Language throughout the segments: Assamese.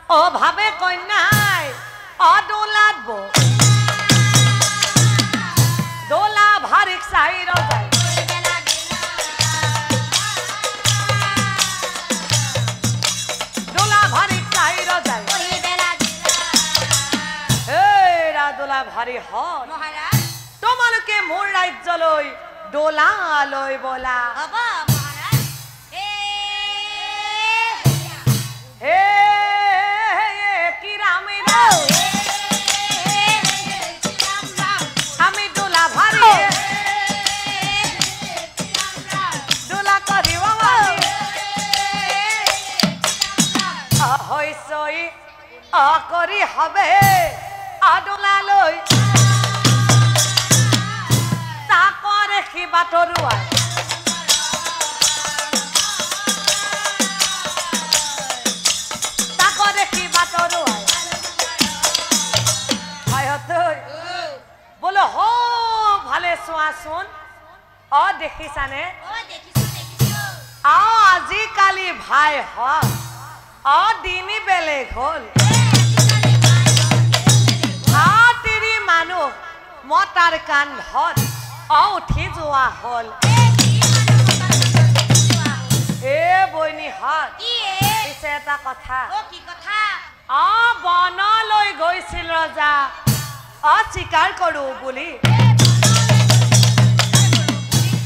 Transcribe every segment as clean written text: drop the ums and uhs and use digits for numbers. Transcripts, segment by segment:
অভাবে কন্যাই অদোলাত বো দোলা ভারিক সাইর যায় দোলা ভারিক সাইর যায় এরা দোলা ভারি হল মহারাজ তোমালোকে মোর রাজ্যলৈ দোলা লৈ বলা হব মহারাজ হে কি রামে রাম আমি দোলা ভারি দোলা করিব হইছই অকরি হবে আদোলা লৈ তাকরে কি বাটরুয়া তাকরে কি বাটরুয়া হয়তই বলো হো ভালে সোয়াসুন অ দেখিছানে ও দেখিছো দেখিছো আ আজি কালি ভাই হ অ দিনি বেলেগ হল আ তিৰি মানুহ মতাৰ কান্ধত অ উঠি যোৱা হল এ বইনি হত কি পিছে এটা কথা ও কি কথা অ বনলৈ গৈছিল ৰজা অ চিকাৰ কৰো বুলি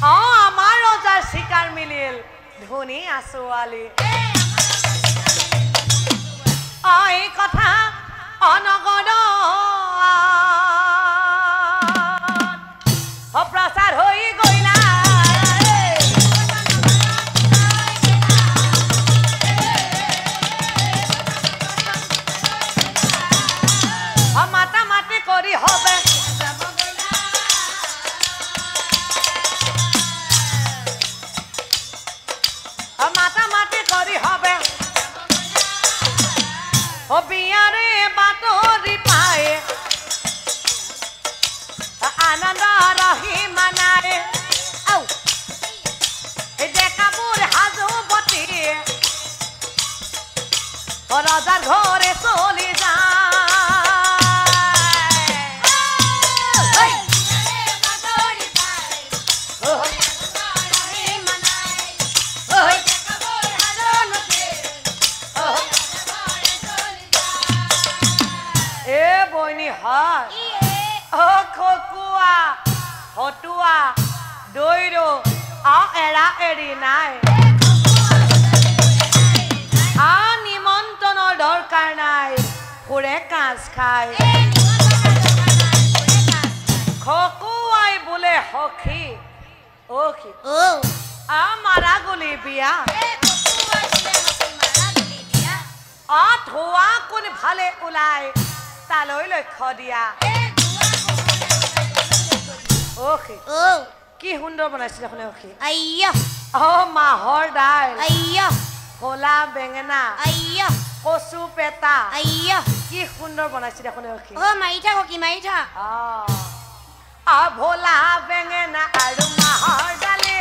অ আমাৰ ৰজাৰ চিকাৰ মিলিল ধুনী আছোৱালী অ এই কথা অনগৰ অপ্ৰচাৰ হৈ গইলা মাতা মাতি কৰি হবে মাতা মাতি কৰি হবে ও বিয়ারে বাতরি পায়ে আনন্দ রহি মানায় আও দেখাবুর হাজুবতী রাজার ঘরে চলি যায় এ বইনি হয় ও খকুয়া হটুয়া দৈরো আ এরা এরি নাই আ নিমন্ত্ৰণৰ দরকার নাই পুরে কাজ খায় খকুয়াই বলে হকি ওকি ও আ মারা গুলি বিয়া আ ধোয়া কোন ভালে ওলাই তালৈ লক্ষ্য দিয়া ওকে ও কি সুন্দৰ বনাইছিল আপুনি ওকে আইয়া ও মাহৰ দাইল আইয়া ভোলা বেঙেনা আইয়া কচু পেটা আইয়া কি সুন্দৰ বনাইছিল আপুনি ওকে ও মাইঠা কি মাইঠা আ ভোলা বেঙেনা আৰু মাহৰ দালি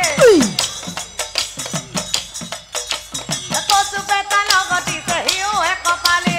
কচু পেটা লগত দিছে হিও একপালি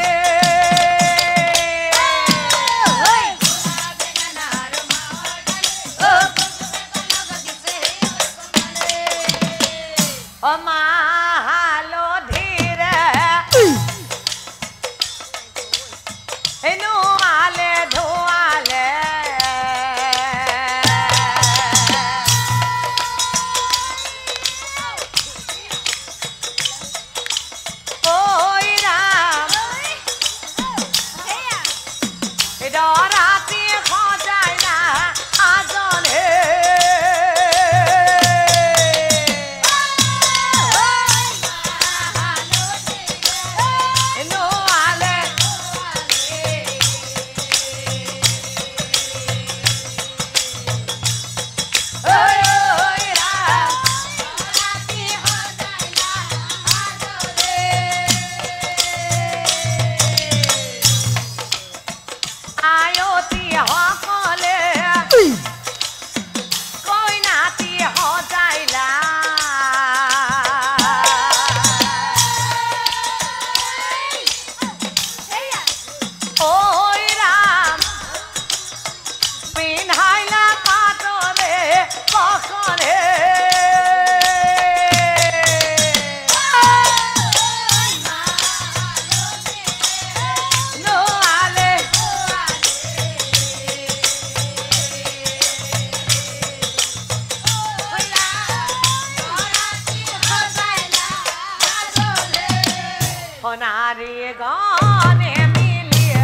গানে মিলিয়ে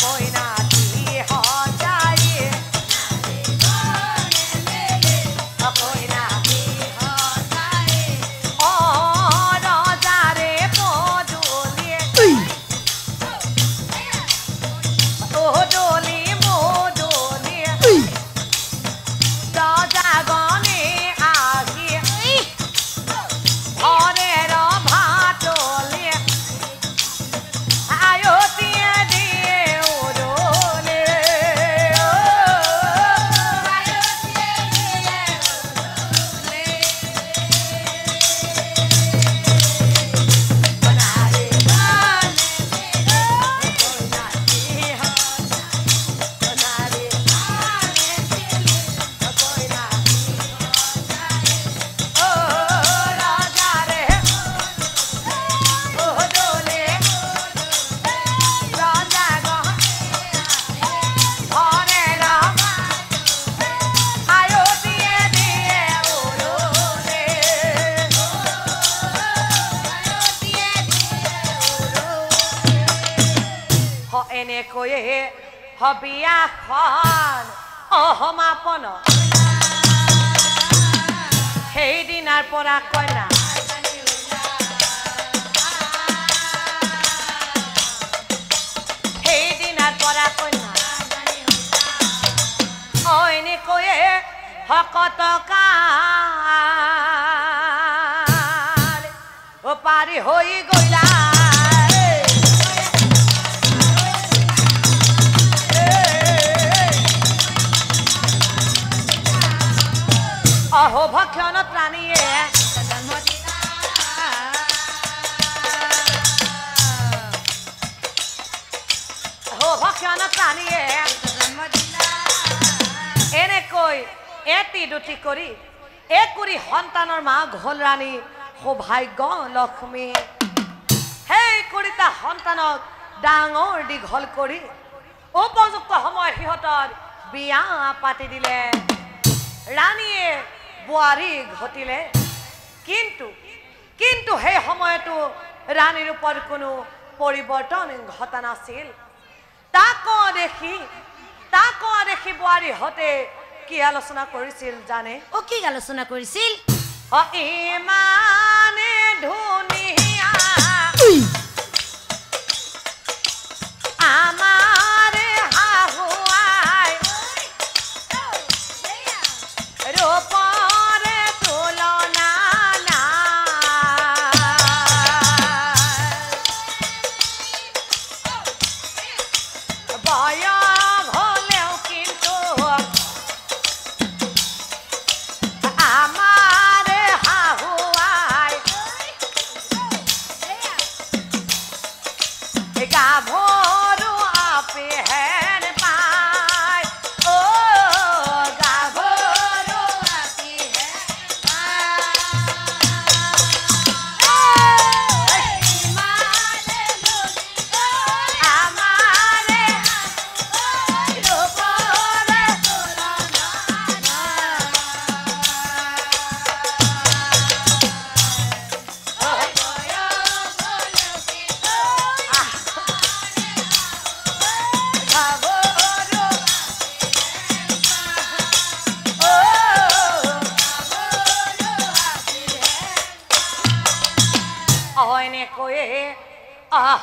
কইনা দি হজাই কইনা দি হজাই ও রাজারে পদুলিয়ে ও ডলি মোডলিয়ে রাজা গনে আগিয়ে ঘরের ভাটলিয়ে আয়তিয়ে দিয়ে উড়লে এনেকৈয়ে বিয়াখন অসমাপন সেইদিনাৰ পৰা কইনা সেইদিনাৰ পৰা কইনা এনেকৈয়ে শকতকাল পাৰি হৈ গ'লা অহো ভক্ষণ প্ৰাণীয়ে অহো ভক্ষণ প্ৰাণীয়ে এনেকৈ এটি দুটি কৰি একুৰি সন্তানৰ মাক হ'ল ৰাণী সৌভাগ্য লক্ষ্মী সেই কুৰিটা সন্তানক ডাঙৰ দীঘল কৰি উপযুক্ত সময় সিহঁতৰ বিয়া পাতি দিলে ৰাণীয়ে বোৱাৰী ঘটিলে কিন্তু কিন্তু সেই সময়তো ৰাণীৰ ওপৰত কোনো পৰিৱৰ্তন ঘটা নাছিল তাকো দেখি বোৱাৰী হতে কি আলোচনা কৰিছিল জানে ও কি আলোচনা কৰিছিল ইমানে ধুনীয়া আমাৰে হাহুৱাই ৰূপৰে তুলনা বয়স হলেও কিন্তু আমাৰে হাহুৱাই গাভৰু আপে হেন পায় ও গাভৰু আপে আমাৰে ৰূপৰে এনেকৈয়ে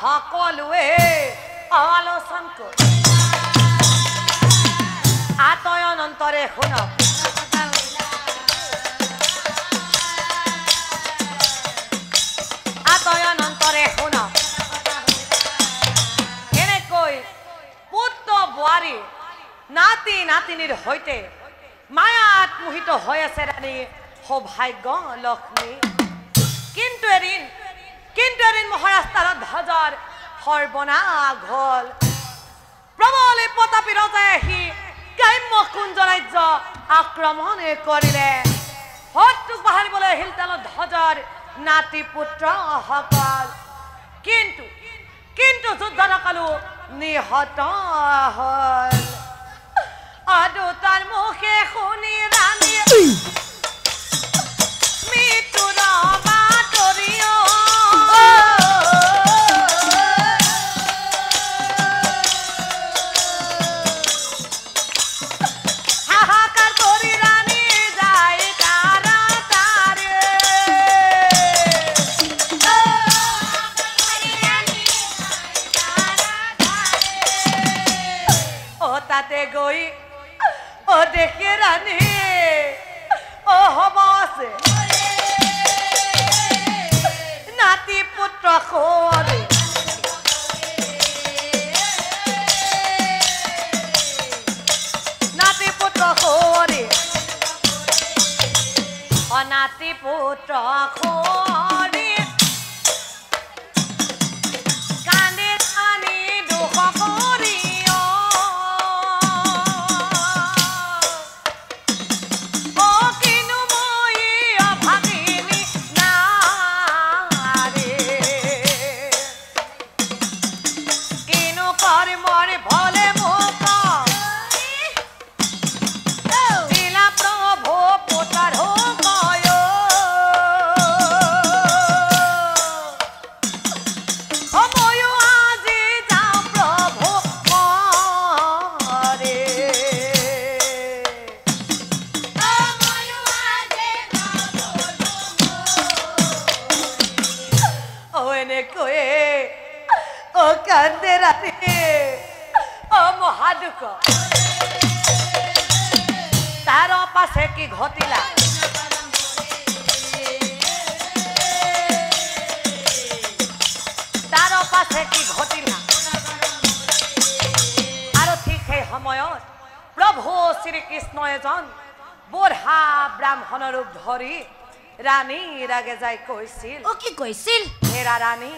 সকলোৱে আলোচন কৰি আতয়ন অন্তৰে শুনক আতয়ন অন্তৰে শুনক এনেকৈ পুত্ৰ বোৱাৰী নাতি নাতিনীৰ সৈতে মায়াত মোহিত হৈ আছে ৰাণী সৌভাগ্য লক্ষ্মী কিন্তু এদিন মহাৰাষ্ট্ৰৰ ধ্বজাৰ সৰ্বনাশ হ'ল প্ৰবলে প্ৰতাপী ৰজাই আহি গ্ৰাম্য কুঞ্জ ৰাজ্য আক্ৰমণ কৰিলে শত্ৰুক বাহাৰিবলৈ আহিল তালৰ ধ্বজাৰ নাতি পুত্ৰ সকল কিন্তু যুদ্ধৰ কালো নিহত হ'ল দুটাৰ মুখে শুনি ৰাণীয়ে মৃত্যুৰ বাতৰিও দেখে রানী ও হবাসে নাতি পুত্র খোরে নাতি পুত্র খোরে অনাতি পুত্র খোরে কান্দে কানি দুঃখ করি মহাদুখ তার পাশে কি ঘটিলা তার পাশে কি ঘটিলা আৰু ঠিক সেই সময়ত প্ৰভু শ্ৰীকৃষ্ণ এজন বুঢ়া ব্ৰাহ্মণ ৰূপ ধৰি ৰাণীৰ আগে যাই কৈছিল ও কি কৈছিল হেৰা ৰাণী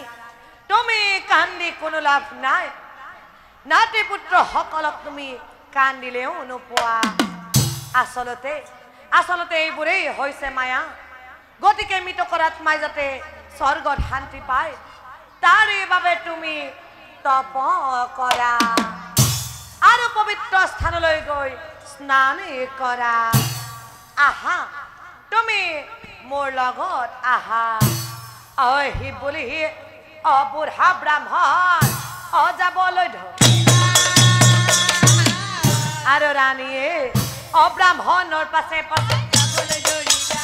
তুমি কান্দি কোনো লাভ নাই নাতি পুত্ৰ সকলক তুমি কান্দিলেও নোপোৱা আচলতে এইবোৰেই হৈছে মায়া গতিকে মৃতকৰ আত্মাই যাতে স্বৰ্গত শান্তি পায় তাৰে বাবে তুমি তপ কৰা আৰু পবিত্ৰ স্থানলৈ গৈ স্নান কৰা আহা তুমি মোৰ লগত আহা অহি বুলি বুঢ়া ব্ৰাহ্মণ যাবলৈ ধৰ আৰু ৰাণীয়ে ব্ৰাহ্মণৰ পাছে পাছে যাবলৈ ধৰিলা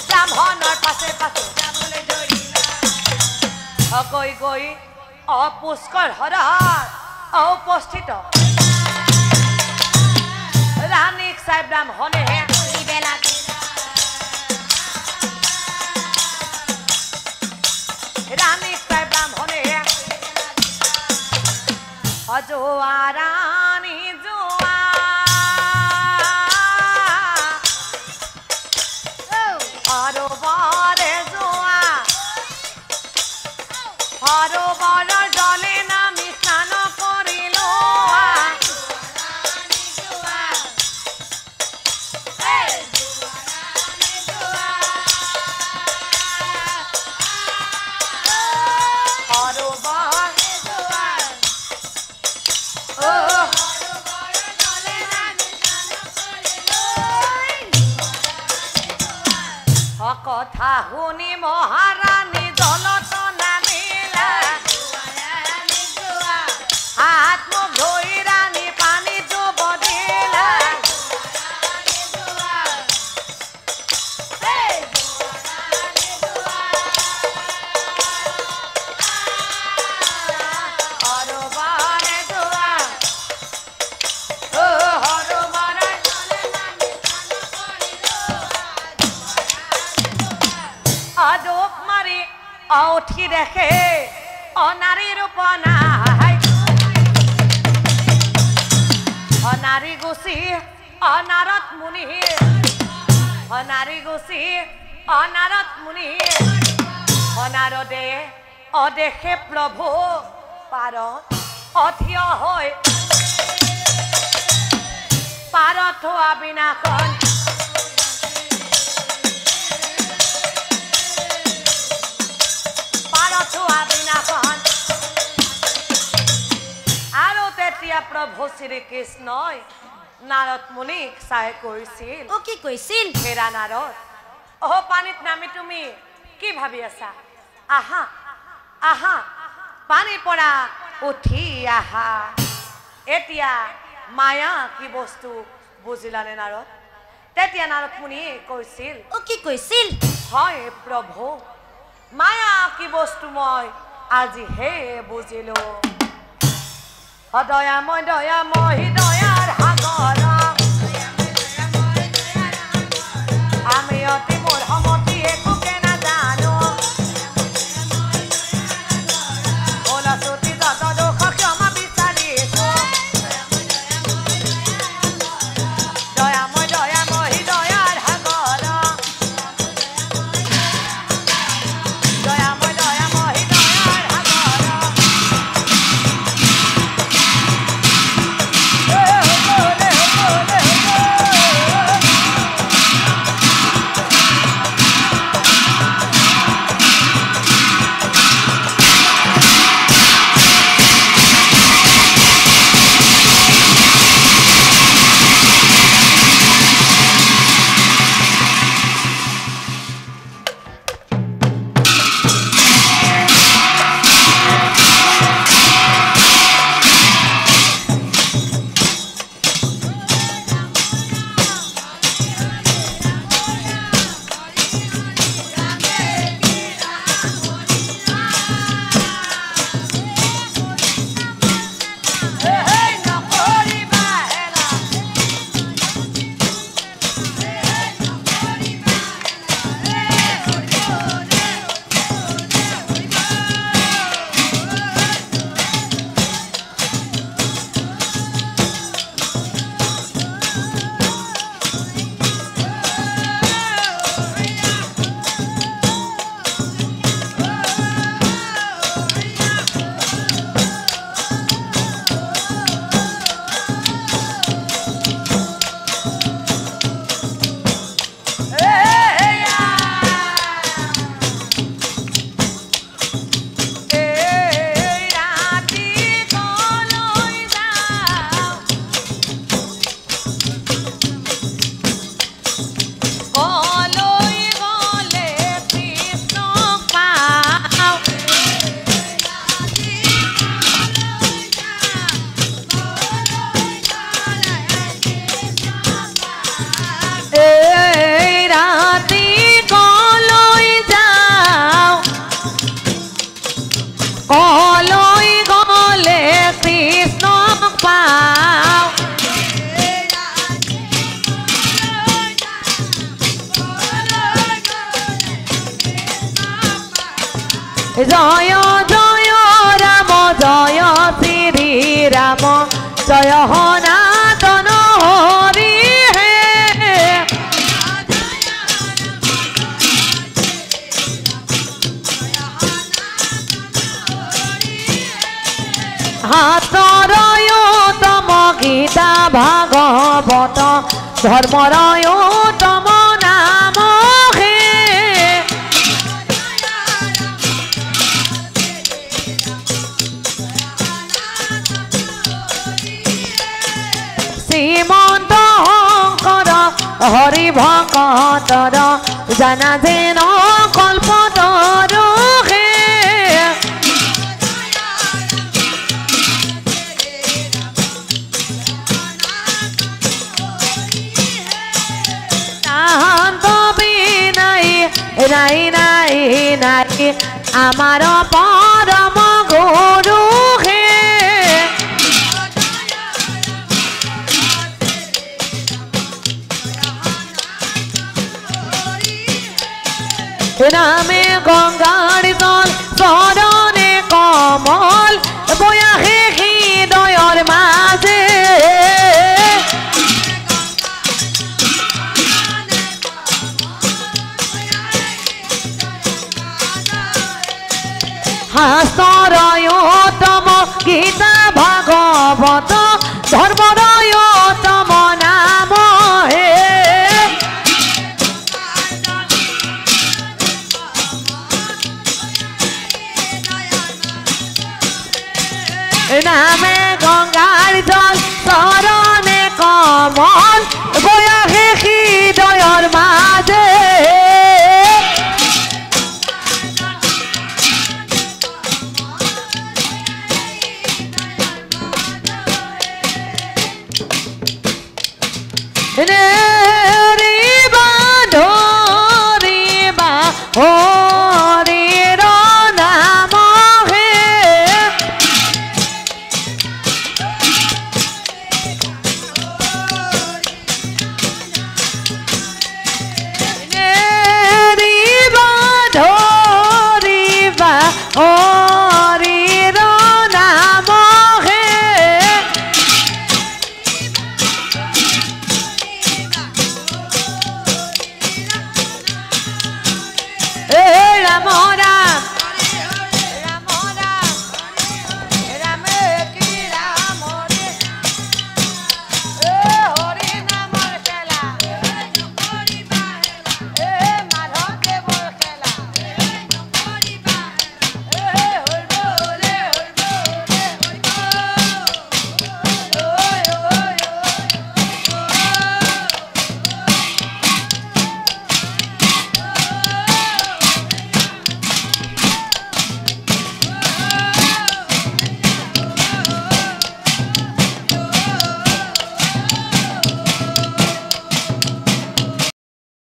ব্ৰাহ্মণৰ পাছে পাছে যাবলৈ ধৰিলা গৈ গৈ পুষ্কৰ হৰত উপস্থিত ৰাণীক চাই ব্ৰাহ্মণে ৰানী চাই ব্ৰাহ্মণে অজোয়া ৰানী জোয়া হৰবৰে জোয়া হৰবৰ জলে নামি স্নান কৰিল কথা শুনি মহাৰাণী জলত নামিলা হাত মুখ ধৰি ৰাণী পানী ডুব দিলা উঠি দেখে অনাৰীৰ উপনাই অনাৰী গুচি অনাৰত মুনি অনাৰী গুচি অনাৰত মুনি অনাৰদে অদেশে প্ৰভু পাৰত অথিয় হৈ পাৰত হোৱা বিনাশন আৰু তেতিয়া প্ৰভু শ্ৰীকৃষ্ণই নাৰদ মুনিক চাই কৈছিল ও কি কৈছিল হেৰা নাৰদ পানীত নামি তুমি কি ভাবি আছা আহা আহা পানীৰ পৰা উঠি আহা এতিয়া মায়া কি বস্তু বুজিলানে নাৰদ তেতিয়া নাৰদ মুনিয়ে কৈছিল ও কি কৈছিল হয় প্ৰভু মায়া কি বস্তু মই আজি হে বুজিলো দয়াময় হৃদয়াৰ সাগৰ আমি অতি মূৰ্খমতি একোকে নাজানো ওলচুটি যত দুখ ক্ষমা বিচাৰিছো দয়াময় হৃদয়াৰ সাগৰ দয়াময় হৃদয়াৰ জয় জয় রাম জয় শ্রী রাম জয় সনাতন হরি হে হাতরয় তম গীতা ভাগবত ধর্মরয় তম নাম হে শ্রীমন্ত শংকৰ হৰি ভকতৰ জানা যেন কল্পতৰু হে তাহান্ত বিনাই নাই নাই নাই আমাৰ পৰম গুৰু হে নামে গংগাৰ জল চৰণে কমল বয়াহে হৃদয়ৰ মাজে শাস্ত্ৰয় তম গীতা ভাগৱত ধৰ্মৰয় তম নাম হে নামে গংগাৰ জল